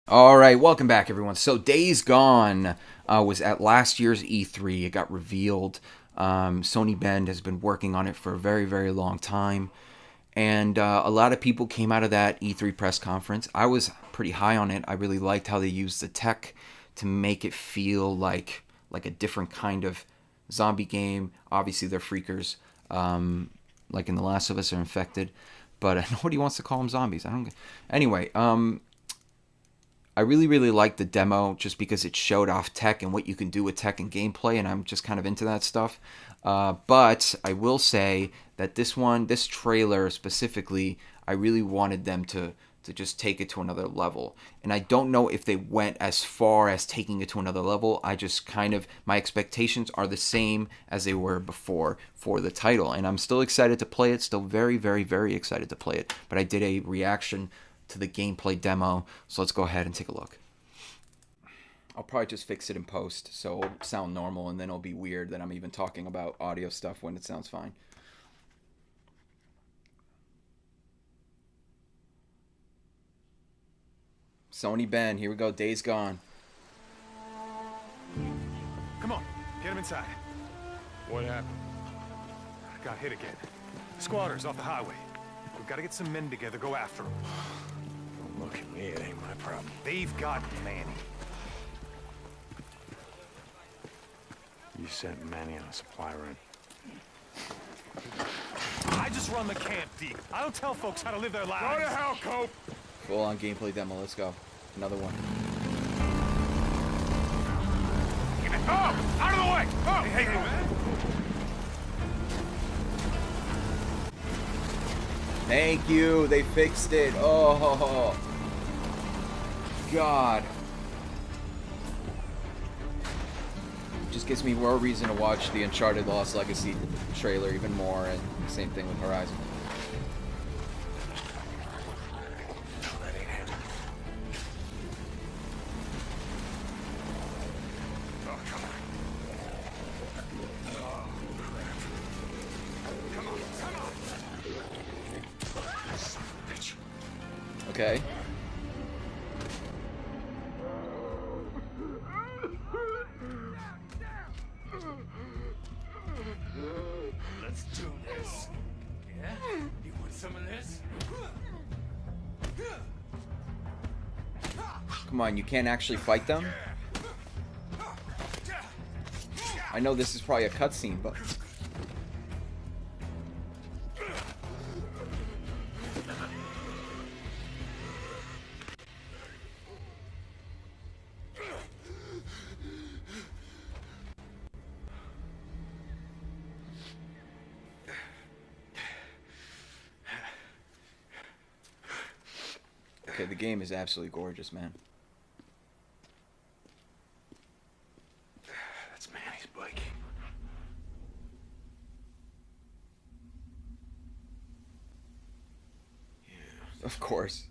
All right, welcome back, everyone. So, Days Gone was at last year's E3. It got revealed. Sony Bend has been working on it for a very, very long time. And a lot of people came out of that E3 press conference. I was pretty high on it. I really liked how they used the tech to make it feel like a different kind of zombie game. Obviously, they're freakers, like in The Last of Us, are infected, but nobody wants to call them zombies. I don't. Anyway, I really, really liked the demo just because it showed off tech and what you can do with tech and gameplay, and I'm just kind of into that stuff. But I will say that this trailer specifically, I really wanted them to just take it to another level. And I don't know if they went as far as taking it to another level. I just kind of, my expectations are the same as they were before for the title. And I'm still excited to play it, still very, very, very excited to play it. But I did a reaction to the gameplay demo, so let's go ahead and take a look. I'll probably just fix it in post so it'll sound normal, and then it'll be weird that I'm even talking about audio stuff when it sounds fine. Sony Bend, here we go, Days Gone. Come on, get him inside. What happened? Got hit again. Squatters off the highway. We've got to get some men together, go after them. Don't look at me, it ain't my problem. They've got Manny. You sent Manny on a supply run. I just run the camp, Deke. I don't tell folks how to live their lives. Go to hell, Cope! Full on gameplay demo, let's go. Another one. Oh! Out of the way! Oh! Hey, man. Thank you, they fixed it. Oh, God. Just gives me more reason to watch the Uncharted Lost Legacy trailer even more, and same thing with Horizon. Okay. Let's do this. Yeah? You want some of this? Come on, you can't actually fight them? I know this is probably a cutscene, but... Okay, the game is absolutely gorgeous, man. That's Manny's bike. Yeah. Of course.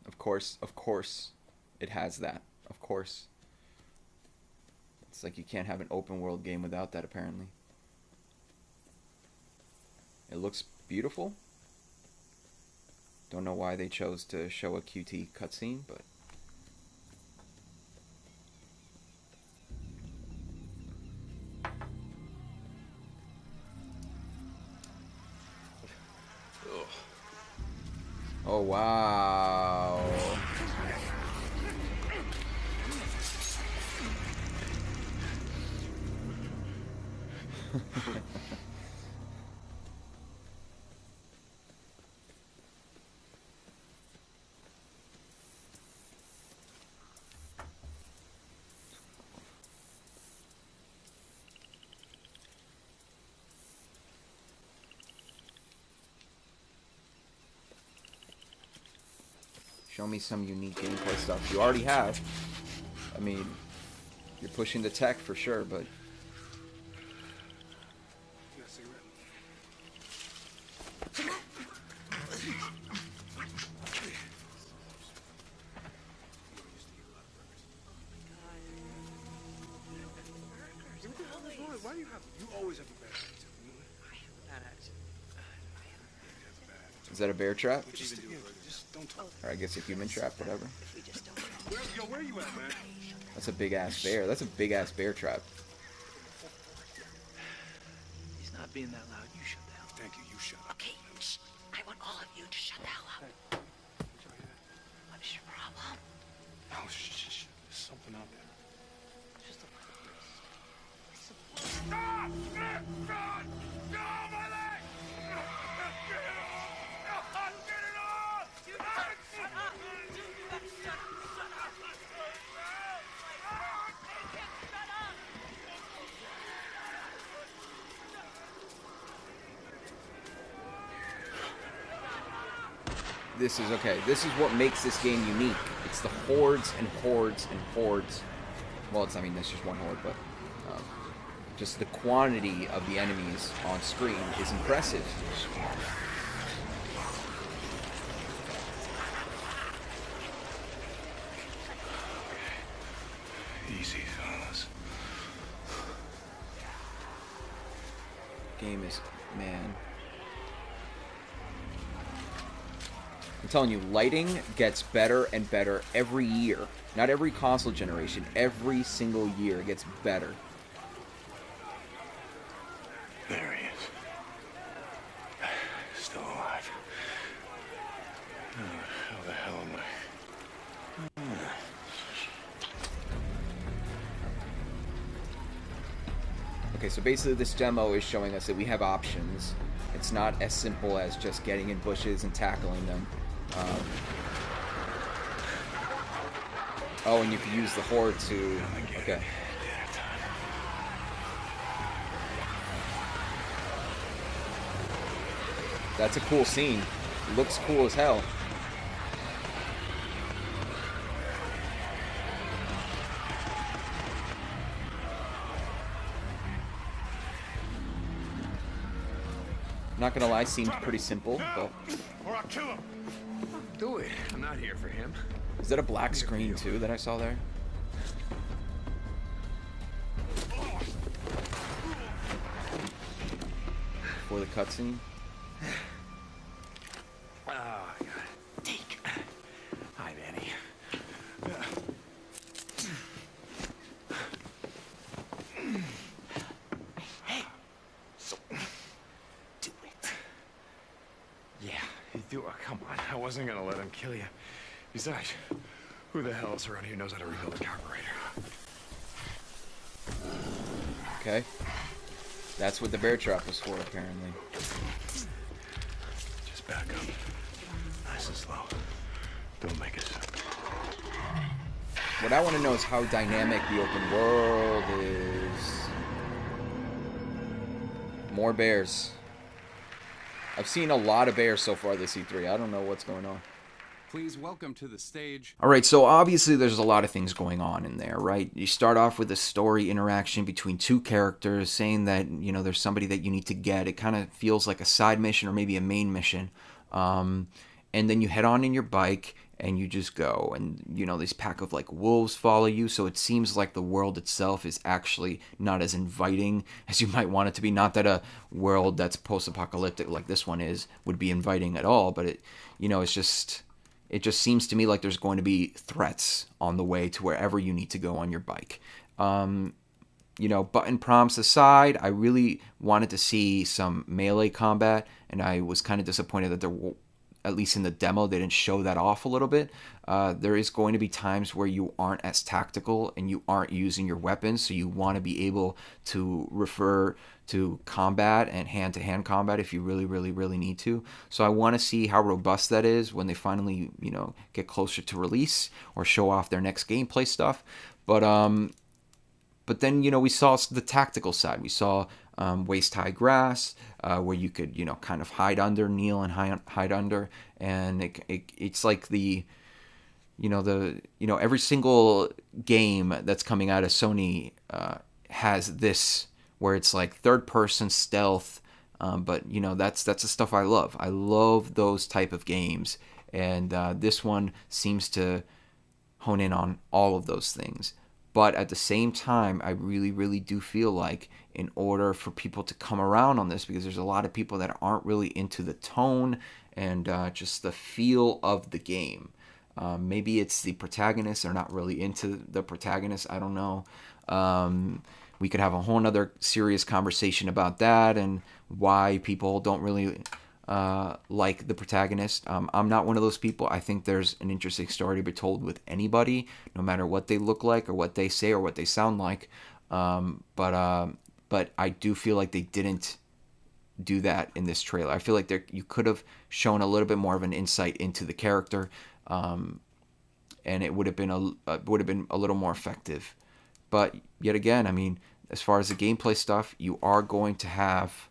Of course, it has that. Of course. It's like you can't have an open world game without that, apparently. It looks beautiful. Don't know why they chose to show a QT cutscene, but... Oh, wow. Show me some unique gameplay stuff. You already have. I mean, you're pushing the tech for sure, but... Why do you have... You always have a bad attitude. Is that a bear trap? Just don't Or I guess a human trap, whatever. Where you at, man? That's a big ass bear. That's a big ass bear trap. He's not being that loud. You shut the hell up. Thank you. You shut up. Okay, shh. I want all of you to shut the hell up. What is your problem? Oh, shh. There's something out there. This is okay. This is what makes this game unique. It's the hordes and hordes and hordes. Well, it's, I mean, there's just one horde, but just the quantity of the enemies on screen is impressive. Easy, fellas. Game is, man. I'm telling you, lighting gets better and better every year. Not every console generation, every single year it gets better. There he is. Still alive. How the hell am I? Okay, so basically this demo is showing us that we have options. It's not as simple as just getting in bushes and tackling them. Oh, and you can use the horde to... Okay. That's a cool scene. Looks cool as hell. Not gonna lie, seemed pretty simple, but... Or I'll kill him. Do it. I'm not here for him. Is that a black screen too that I saw there? Before the cutscene? Oh, I got it. Take. Hi, Danny. Hey. Do it. Yeah, you do. Oh, come on. I wasn't gonna let him kill you. Besides, who the hell else around here knows how to rebuild a carburetor? Okay. That's what the bear trap was for, apparently. Just back up. Nice and slow. Don't make us. What I want to know is how dynamic the open world is. More bears. I've seen a lot of bears so far this E3. I don't know what's going on. Please welcome to the stage. All right, so obviously there's a lot of things going on in there, right? You start off with a story interaction between two characters saying that, you know, there's somebody that you need to get. It kind of feels like a side mission or maybe a main mission. And then you head on in your bike and you just go. And, you know, this pack of like wolves follow you. So it seems like the world itself is actually not as inviting as you might want it to be. Not that a world that's post-apocalyptic like this one is would be inviting at all. But, it, you know, it's just... It just seems to me like there's going to be threats on the way to wherever you need to go on your bike. You know, button prompts aside, I really wanted to see some melee combat, and I was kind of disappointed that at least in the demo, they didn't show that off a little bit. There is going to be times where you aren't as tactical and you aren't using your weapons, so you want to be able to refer to combat and hand-to-hand combat if you really, really, really need to. So I want to see how robust that is when they finally, you know, get closer to release or show off their next gameplay stuff. But then, you know, we saw the tactical side. We saw waist-high grass where you could, you know, kind of hide under, kneel and hide under, and it's like the, you know, every single game that's coming out of Sony has this where it's like third-person stealth, but you know that's the stuff I love. I love those type of games, and this one seems to hone in on all of those things. But at the same time, I really, really do feel like in order for people to come around on this, because there's a lot of people that aren't really into the tone and just the feel of the game. Maybe it's the protagonist. They're not really into the protagonist. I don't know. We could have a whole nother serious conversation about that and why people don't really like the protagonist. I'm not one of those people. I think there's an interesting story to be told with anybody, no matter what they look like or what they say or what they sound like. But I do feel like they didn't do that in this trailer. I feel like you could have shown a little bit more of an insight into the character, and it would have been a little more effective. But yet again, I mean, as far as the gameplay stuff, you are going to have,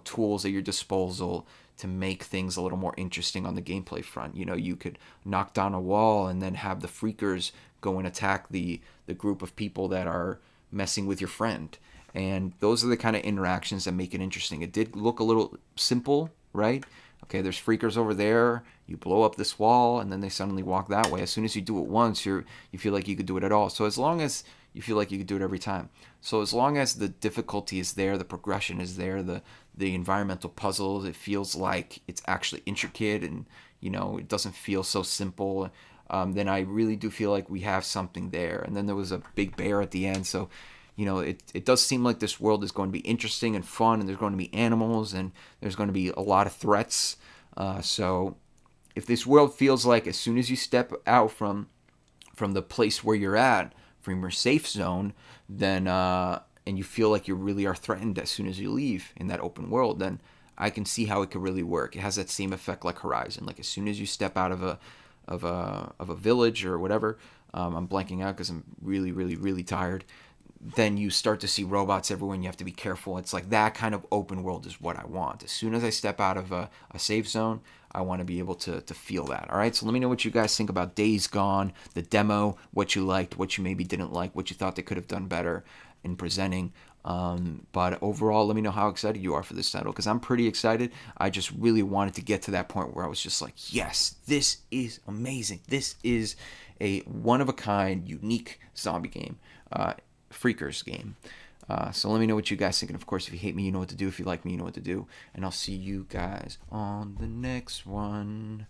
tools at your disposal to make things a little more interesting on the gameplay front. You could knock down a wall and then have the freakers go and attack the group of people that are messing with your friend. And those are the kind of interactions that make it interesting. It did look a little simple, right? Okay, there's freakers over there. You blow up this wall, and then they suddenly walk that way. As soon as you do it once, you feel like you could do it at all. So as long as you feel like you could do it every time. So as long as the difficulty is there, the progression is there, the environmental puzzles, it feels like it's actually intricate, and it doesn't feel so simple. Then I really do feel like we have something there. And then there was a big bear at the end, so it does seem like this world is going to be interesting and fun, and there's going to be animals, and there's going to be a lot of threats. So if this world feels like as soon as you step out from the place where you're at, from your safe zone, then and you feel like you really are threatened as soon as you leave in that open world, then I can see how it could really work. It has that same effect like Horizon. Like as soon as you step out of a village or whatever, I'm blanking out because I'm really, really, really tired. Then you start to see robots everywhere and you have to be careful. It's like that kind of open world is what I want. As soon as I step out of a safe zone, I want to be able to feel that. All right, so let me know what you guys think about Days Gone, the demo, what you liked, what you maybe didn't like, what you thought they could have done better in presenting. But overall, let me know how excited you are for this title, because I'm pretty excited. I just really wanted to get to that point where I was just like, yes, this is amazing. This is a one-of-a-kind, unique zombie game. Freakers game. So let me know what you guys think. And of course, if you hate me, you know what to do. If you like me, you know what to do. And I'll see you guys on the next one.